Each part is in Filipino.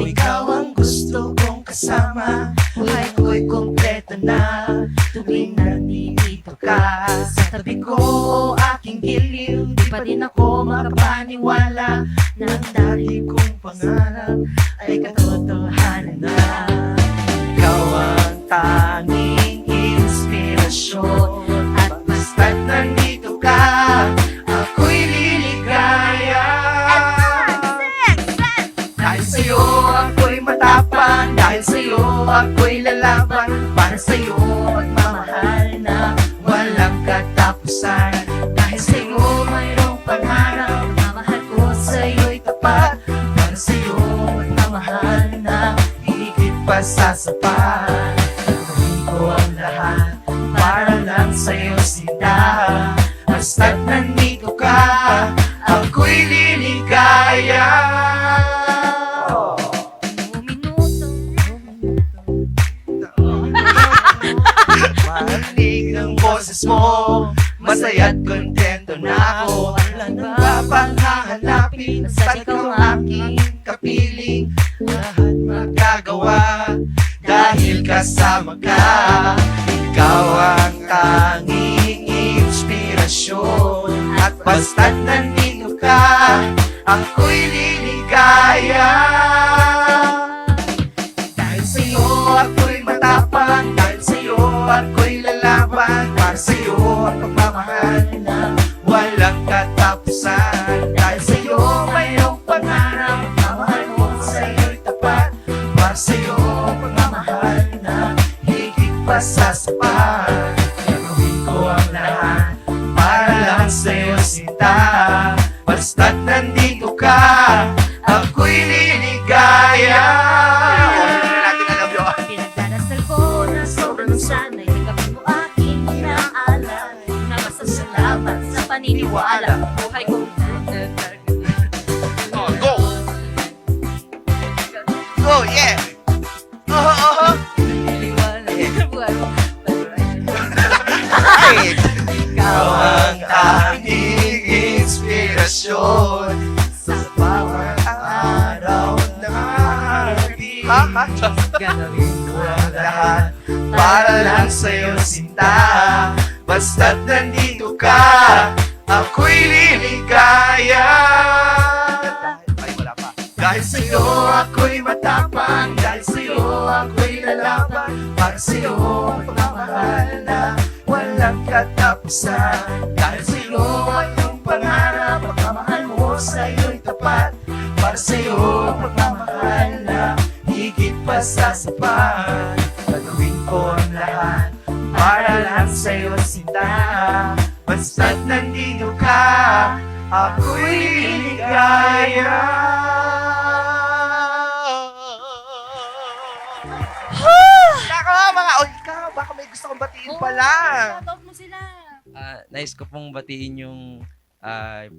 ikaw ang gusto kong kasama. Buhay ko'y kompleto na tuwing nandito ka. Sa tabi ko, aking giliw, di pa din ako makapaniwala na ang dati kong pangarap ay katotohanan na. Ikaw ang tanging inspirasyon, at basta't nandito ka, ako'y liligaya. Dahil sa'yo ako'y matapang, dahil sa'yo ako'y lalaban, para sa'yo magmamahal na walang katapusan. Dahil sa'yo mayroong pangarap, mamahal ko sa'yo'y tapat, para sa'yo magmamahal na higit pa sa sapat. Gagawin ko ang lahat para lang sa'yo, sinta. Basta't nandito ka, ako'y liligaya. Marinig ng boses mo, masaya't kontento na ako. Wala nang babang hahanapin, basta't ikaw aking kapiling. Lahat magagawa dahil kasama ka. Ikaw ang tanging inspirasyon, at basta't nandito ka, ako'y liligaya. Dahil sa'yo ako'y matapang, dahil sa'yo ako'y lalaban, para sa'yo ang pagmamahal na walang katapusan. Dahil sa'yo mayroong pangarap, mamahal mo sa'yo'y tapat, para sa'yo ang pagmamahal na higit pa sa sapat. Gagawin ko ang lahat para lang sa'yo, sinta. Basta't nandito ka, ako'y liligaya. Pinagdarasal ko na sobrang sana'y tanggapin mo aking inaalala, na masasalamat sa paniniwala. Buhay ko Go! Go, yeah! Ikaw ang aking inspirasyon sa bawat araw na hapit. Gagawin ko ang lahat para lang sa'yo, sinta. Basta't nandito ka, ako'y liligaya. Dahil sa'yo ako'y matapang, dahil sa'yo ako'y lalaban, para sa'yo pagmamahal na walang katapusan. Dahil sa'yo ay iyong pangarap, pagmamahal mo sa'yo'y tapat, para sa'yo pagmamahal na higit pa sa sapat. Gagawin ko ang lahat para lang sa'yo, sinta. Basta't nandito ka, ako'y liligaya. Nako, mga ikaw, baka may gusto kong batiin pala. shoutout mo sila. Nais ko pong batiin yung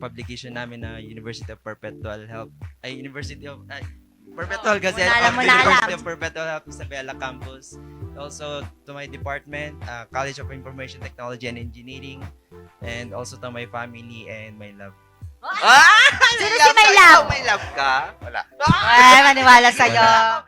publication namin na University of Perpetual Health. Perpetual Gazette Wala of mo the na University alam. of Perpetual Health Isabela Campus. Also to my department, College of Information Technology and Engineering. And also to my family and my love. Ah! Sino si my love? May love ka? Wala. Ay, maniwala sa'yo. Wala.